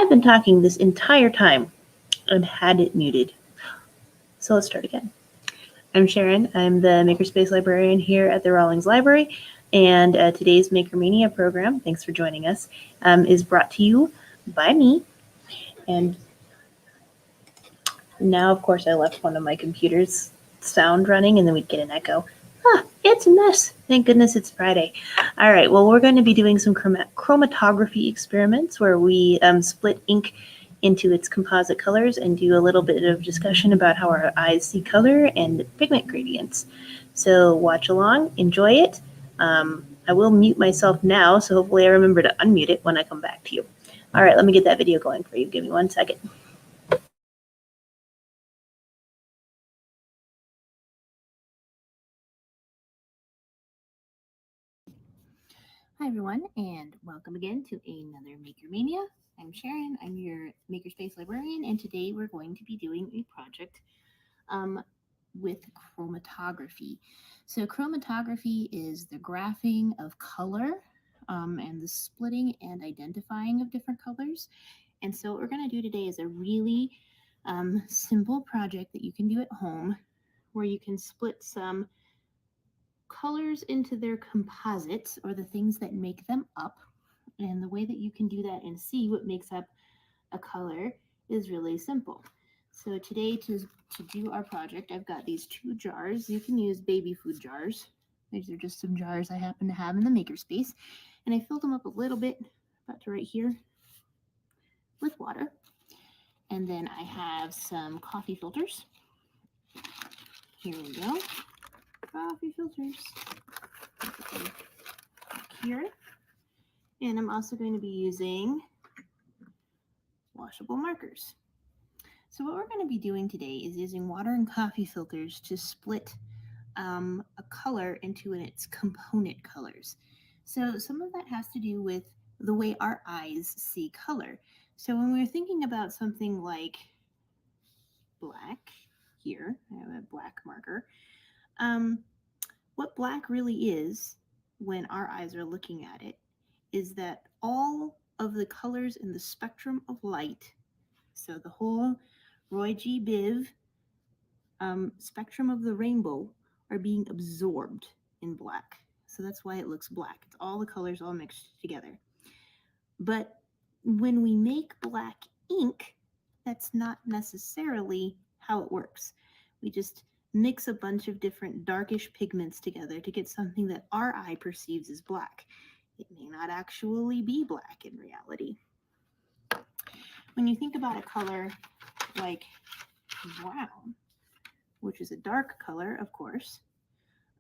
I've been talking this entire time and had it muted. So let's start again. I'm Sharon. I'm the Makerspace librarian here at the Rawlings Library, and today's Maker Mania program, thanks for joining us, is brought to you by me. And now, of course, I left one of my computer's sound running, and then we'd get an echo. It's a mess. Thank goodness it's Friday. All right, well, we're going to be doing some chromatography experiments where we split ink into its composite colors and do a little bit of discussion about how our eyes see color and pigment gradients. So watch along, enjoy it. I will mute myself now, so hopefully I remember to unmute it when I come back to you. All right, let me get that video going for you. Give me 1 second. Hi everyone, and welcome again to another Maker Mania. I'm Sharon, I'm your Makerspace librarian, and today we're going to be doing a project with chromatography. So chromatography is the graphing of color and the splitting and identifying of different colors. And so what we're going to do today is a really simple project that you can do at home where you can split some colors into their composites, or the things that make them up. And the way that you can do that and see what makes up a color is really simple. So today, to do our project, I've got these 2 jars. You can use baby food jars. These are just some jars I happen to have in the makerspace. And I filled them up a little bit, about to right here, with water. And then I have some coffee filters. Here we go. Coffee filters. Here. And I'm also going to be using washable markers. So what we're going to be doing today is using water and coffee filters to split a color into its component colors. So some of that has to do with the way our eyes see color. So when we're thinking about something like black, here, I have a black marker, what black really is when our eyes are looking at it is that all of the colors in the spectrum of light, so the whole Roy G. Biv spectrum of the rainbow, are being absorbed in black. So that's why it looks black. It's all the colors all mixed together. But when we make black ink, that's not necessarily how it works. We just mix a bunch of different darkish pigments together to get something that our eye perceives as black. It may not actually be black in reality. When you think about a color like brown, which is a dark color, of course,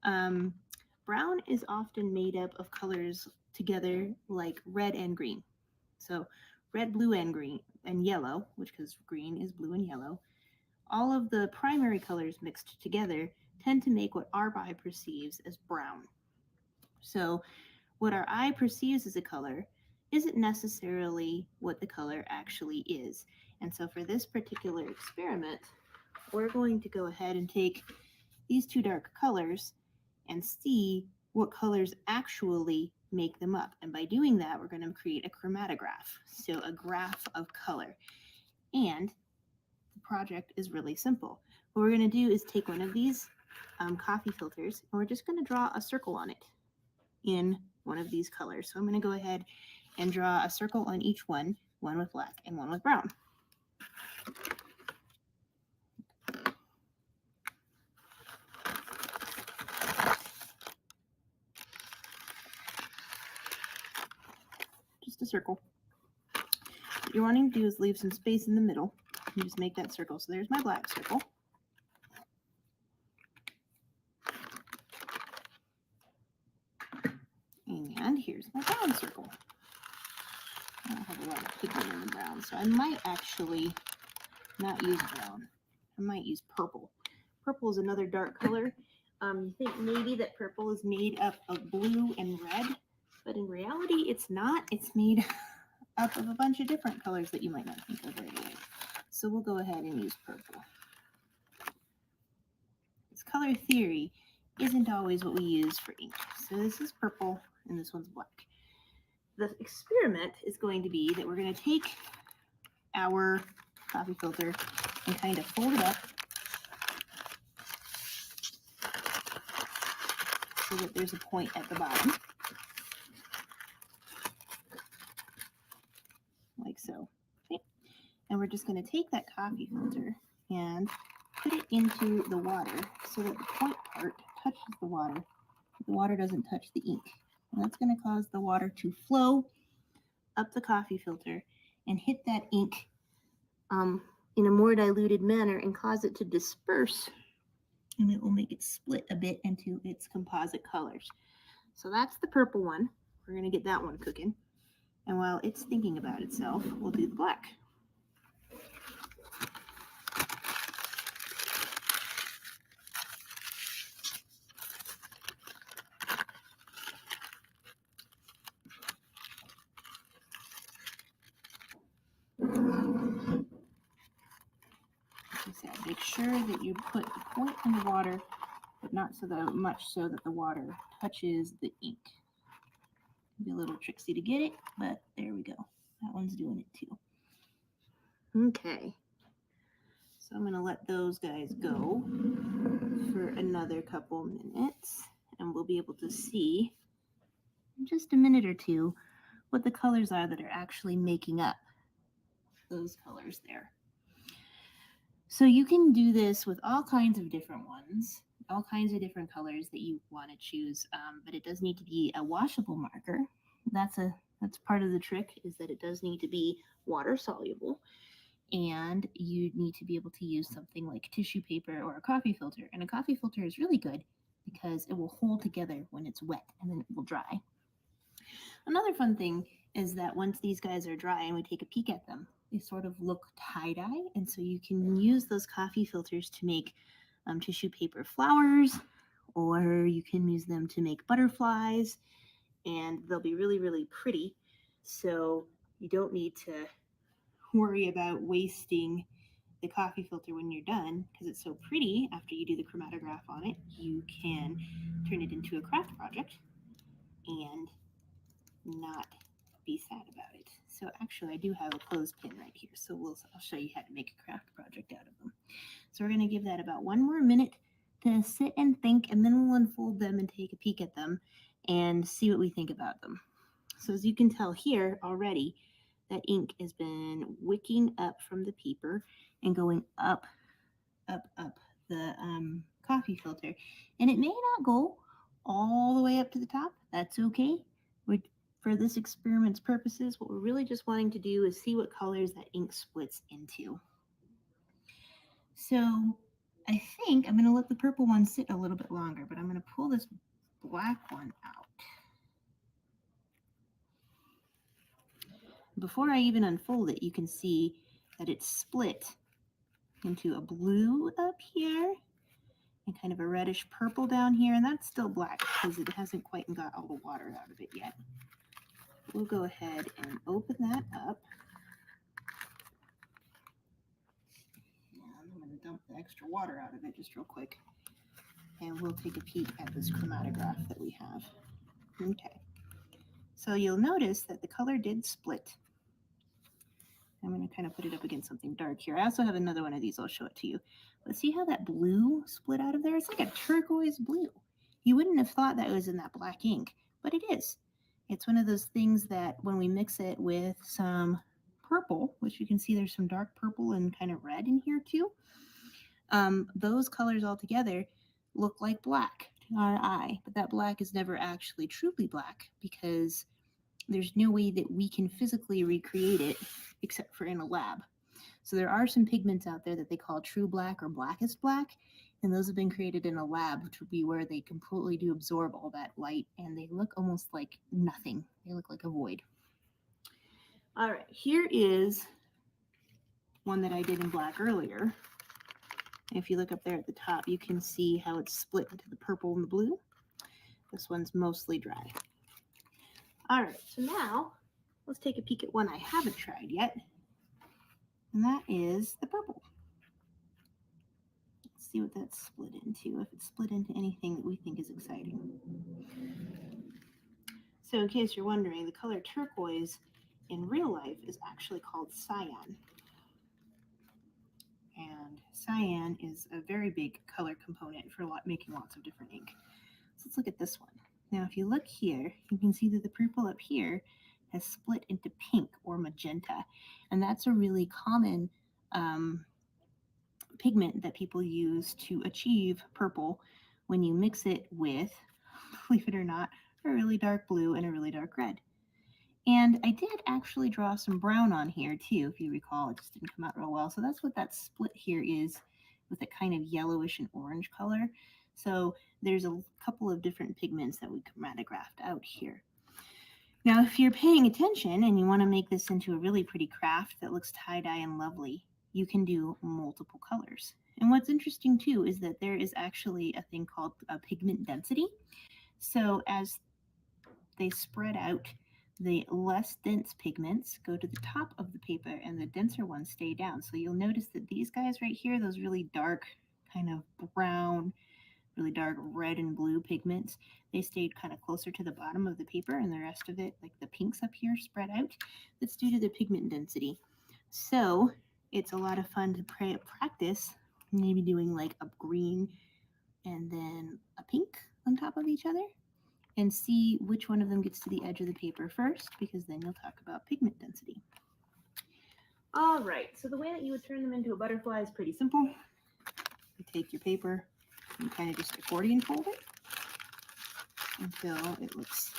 brown is often made up of colors together like red and green. So red, blue, and green, and yellow, which because green is blue and yellow, all of the primary colors mixed together tend to make what our eye perceives as brown. So what our eye perceives as a color isn't necessarily what the color actually is. And so for this particular experiment, we're going to go ahead and take these 2 dark colors and see what colors actually make them up. And by doing that, we're going to create a chromatograph, so a graph of color. And the project is really simple. What we're going to do is take one of these coffee filters, and we're just going to draw a circle on it in one of these colors. So I'm going to go ahead and draw a circle on each one with black and one with brown. Just a circle. What you're wanting to do is leave some space in the middle and just make that circle. So there's my black circle. And here's my brown circle. I don't have a lot of pigment in the brown, so I might actually not use brown. I might use purple. Purple is another dark color. You think maybe that purple is made up of blue and red, but in reality it's not. It's made up of a bunch of different colors that you might not think of right away. So we'll go ahead and use purple. This color theory isn't always what we use for ink. So this is purple and this one's black. The experiment is going to be that we're going to take our coffee filter and kind of fold it up so that there's a point at the bottom, like so. Okay. And we're just going to take that coffee filter and put it into the water so that the point part touches the water, but the water doesn't touch the ink. And that's going to cause the water to flow up the coffee filter and hit that ink in a more diluted manner and cause it to disperse, and it will make it split a bit into its composite colors. So that's the purple one. We're going to get that one cooking. And while it's thinking about itself, we'll do the black. Make sure that you put the point in the water, but not so much so that the water touches the ink. It'll be a little tricksy to get it, but there we go. That one's doing it too. Okay. So I'm going to let those guys go for another couple minutes, and we'll be able to see in just a minute or two what the colors are that are actually making up those colors there. So you can do this with all kinds of different ones, all kinds of different colors that you want to choose, but it does need to be a washable marker. That's part of the trick, is that it does need to be water soluble, and you need to be able to use something like tissue paper or a coffee filter. And a coffee filter is really good because it will hold together when it's wet and then it will dry. Another fun thing is that once these guys are dry and we take a peek at them, they sort of look tie-dye, and so you can use those coffee filters to make tissue paper flowers, or you can use them to make butterflies, and they'll be really, really pretty. So you don't need to worry about wasting the coffee filter when you're done, because it's so pretty. After you do the chromatograph on it, you can turn it into a craft project and not be sad about it. So actually, I do have a clothespin right here, so I'll show you how to make a craft project out of them. So we're going to give that about one more minute to sit and think, and then we'll unfold them and take a peek at them and see what we think about them. So as you can tell here already, that ink has been wicking up from the paper and going up the coffee filter. And it may not go all the way up to the top. That's okay. For this experiment's purposes, what we're really just wanting to do is see what colors that ink splits into. So I think I'm going to let the purple one sit a little bit longer, but I'm going to pull this black one out. Before I even unfold it, you can see that it's split into a blue up here and kind of a reddish purple down here, and that's still black because it hasn't quite got all the water out of it yet. We'll go ahead and open that up. And I'm going to dump the extra water out of it just real quick, and we'll take a peek at this chromatograph that we have. Okay, so you'll notice that the color did split. I'm going to kind of put it up against something dark here. I also have another one of these. I'll show it to you. But see how that blue split out of there? It's like a turquoise blue. You wouldn't have thought that was in that black ink, but it is. It's one of those things that when we mix it with some purple, which you can see there's some dark purple and kind of red in here too, those colors all together look like black to our eye. But that black is never actually truly black because there's no way that we can physically recreate it except for in a lab. So there are some pigments out there that they call true black or blackest black, and those have been created in a lab to be where they completely do absorb all that light, and they look almost like nothing. They look like a void. All right, here is one that I did in black earlier. If you look up there at the top, you can see how it's split into the purple and the blue. This one's mostly dry. All right, so now let's take a peek at one I haven't tried yet, and that is the purple. Let's see what that's split into, if it's split into anything that we think is exciting. So in case you're wondering, the color turquoise in real life is actually called cyan. cyan is a very big color component for making lots of different ink. So let's look at this one. Now, if you look here, you can see that the purple up here has split into pink or magenta, and that's a really common pigment that people use to achieve purple when you mix it with, believe it or not, a really dark blue and a really dark red. And I did actually draw some brown on here too, if you recall. It just didn't come out real well. So that's what that split here is, with a kind of yellowish and orange color. So there's a couple of different pigments that we chromatographed out here. Now, if you're paying attention and you want to make this into a really pretty craft that looks tie-dye and lovely, you can do multiple colors. And what's interesting too is that there is actually a thing called pigment density. So as they spread out, the less dense pigments go to the top of the paper and the denser ones stay down. So you'll notice that these guys right here, those really dark kind of brown, really dark red and blue pigments, they stayed kind of closer to the bottom of the paper, and the rest of it, like the pinks up here, spread out. That's due to the pigment density. So it's a lot of fun to practice, maybe doing like a green and then a pink on top of each other, and see which one of them gets to the edge of the paper first, because then you'll talk about pigment density. All right, so the way that you would turn them into a butterfly is pretty simple. You take your paper and kind of just accordion fold it until it looks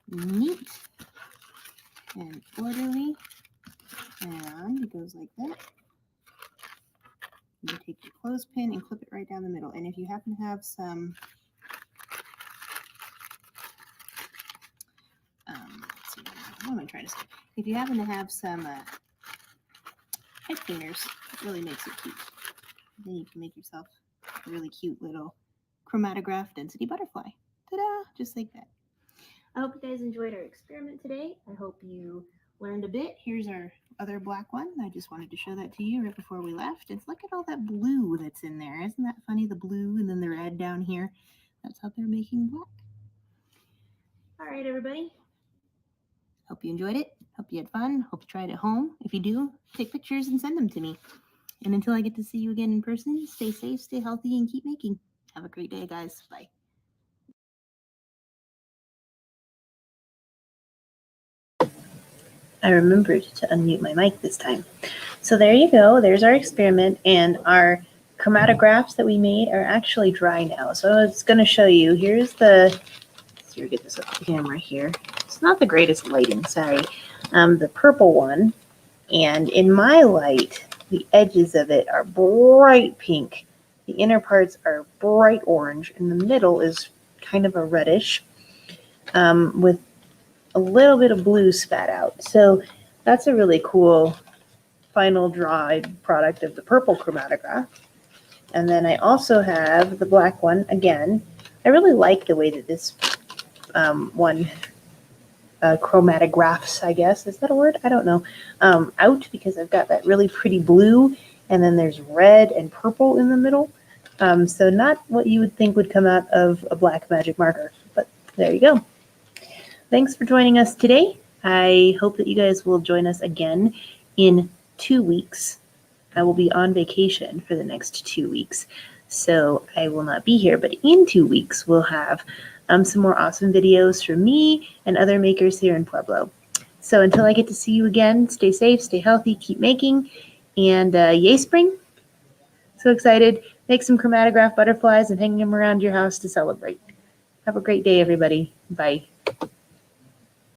neat and orderly, and it goes like that. You take your clothespin and clip it right down the middle. And if you happen to have some let's see, what am I trying to say? If you happen to have some head cleaners, it really makes it cute. Then you can make yourself a really cute little chromatograph density butterfly. Ta-da! Just like that. I hope you guys enjoyed our experiment today. I hope you learned a bit. Here's our other black one. I just wanted to show that to you right before we left. It's look at all that blue that's in there. Isn't that funny? The blue and then the red down here. That's how they're making black. All right, everybody. Hope you enjoyed it. Hope you had fun. Hope you tried it at home. If you do, take pictures and send them to me. And until I get to see you again in person, stay safe, stay healthy, and keep making. Have a great day, guys. Bye. I remembered to unmute my mic this time. So there you go. There's our experiment, and our chromatographs that we made are actually dry now. So it's going to show you. Here's the, let's see, get this up the camera here. It's not the greatest lighting, sorry. The purple one, and in my light, the edges of it are bright pink. The inner parts are bright orange, and the middle is kind of a reddish with a little bit of blue spat out. So that's a really cool final dried product of the purple chromatograph. And then I also have the black one again. I really like the way that this one chromatographs, I guess. Is that a word? I don't know. Out, because I've got that really pretty blue, and then there's red and purple in the middle. So not what you would think would come out of a black magic marker, but there you go. Thanks for joining us today. I hope that you guys will join us again in 2 weeks. I will be on vacation for the next 2 weeks, so I will not be here, but in 2 weeks we'll have some more awesome videos from me and other makers here in Pueblo. So until I get to see you again, stay safe, stay healthy, keep making, and yay spring. So excited. Make some chromatograph butterflies and hang them around your house to celebrate. Have a great day, everybody. Bye.